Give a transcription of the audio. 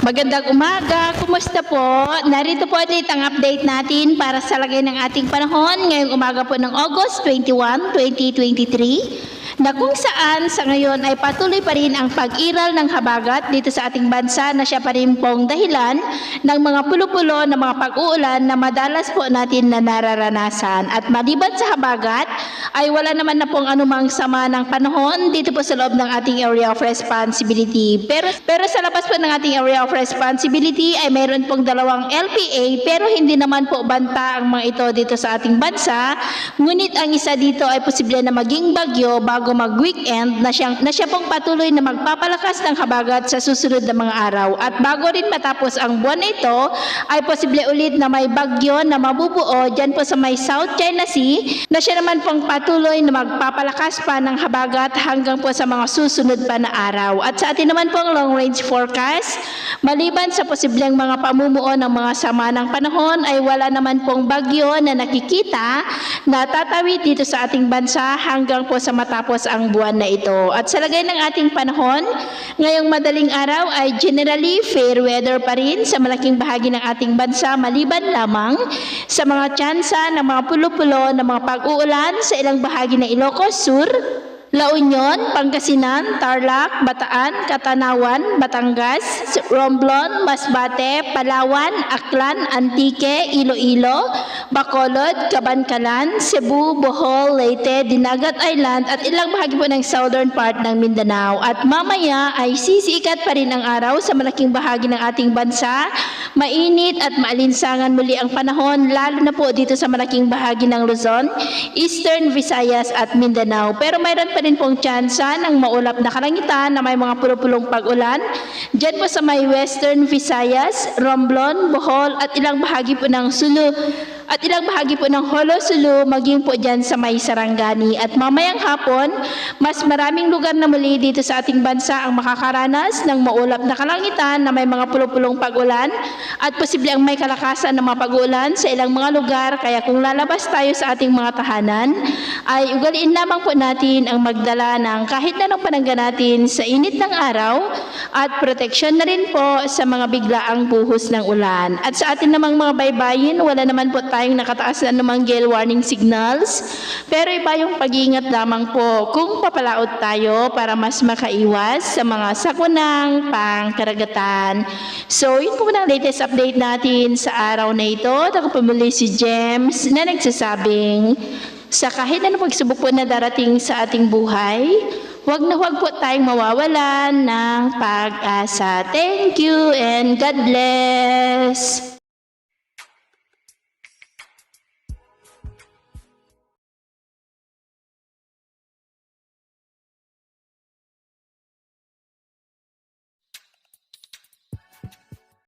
Magandang umaga, kumusta po? Narito po ulit ang update natin para sa lagay ng ating panahon ngayong umaga po ng August 21, 2023 na kung saan sa ngayon ay patuloy pa rin ang pag-iral ng habagat dito sa ating bansa na siya pa rin pong dahilan ng mga pulo-pulo na mga pag-uulan na madalas po natin na nararanasan. At maliban sa habagat ay wala naman na pong anumang sama ng panahon dito po sa loob ng ating area of responsibility. Pero sa labas po ng ating area of responsibility ay mayroon pong dalawang LPA pero hindi naman po banta ang mga ito dito sa ating bansa. Ngunit ang isa dito ay posible na maging bagyo bago mag-weekend na siya pong patuloy na magpapalakas ng habagat sa susunod na mga araw. At bago rin matapos ang buwan na ito ay posible ulit na may bagyo na mabubuo dyan po sa may South China Sea na siya naman pong patuloy na magpapalakas pa ng habagat hanggang po sa mga susunod pa na araw. At sa atin naman pong long range forecast, maliban sa posibleng mga pamumuo ng mga sama ng panahon ay wala naman pong bagyo na nakikita na tatawid dito sa ating bansa hanggang po sa matapos ang buwan na ito. At sa lagay ng ating panahon, ngayong madaling araw ay generally fair weather pa rin sa malaking bahagi ng ating bansa maliban lamang sa mga tsansa ng mga pulo-pulo ng mga pag-uulan sa ilang bahagi ng Ilocos Sur, La Union, Pangasinan, Tarlac, Bataan, Catanawan, Batangas, Romblon, Masbate, Palawan, Aklan, Antique, Iloilo, Bacolod, Cabancalan, Cebu, Bohol, Leyte, Dinagat Island at ilang bahagi po ng southern part ng Mindanao. At mamaya ay sisikat pa rin ang araw sa malaking bahagi ng ating bansa. Mainit at maalinsangan muli ang panahon lalo na po dito sa malaking bahagi ng Luzon, Eastern Visayas at Mindanao. Pero mayroon pa rin pong tsansa ng maulap na kalangitan na may mga pulo-pulong pag-ulan dyan po sa may Western Visayas, Romblon, Bohol at ilang bahagi po ng Sulu at ilang bahagi po ng Holo Sulu maging po dyan sa may Sarangani. At mamayang hapon, mas maraming lugar na muli dito sa ating bansa ang makakaranas ng maulap na kalangitan na may mga pulo-pulong pag-ulan at posible ang may kalakasan ng mga pag-ulan sa ilang mga lugar. Kaya kung lalabas tayo sa ating mga tahanan, ay ugaliin lamang po natin ang magdala ng kahit anong panangga natin sa init ng araw at proteksyon na rin po sa mga biglaang buhos ng ulan. At sa atin namang mga baybayin, wala naman po tayong nakataas na namang gale warning signals, pero iba yung pag-iingat lamang po kung papalaot tayo para mas makaiwas sa mga sakunang pangkaragatan. So yun po na latest update natin sa araw na ito. Ako po muli si James na nagsasabing sa kahit anong pagsubok po na darating sa ating buhay, huwag na huwag po tayong mawawalan ng pag-asa. Thank you and God bless!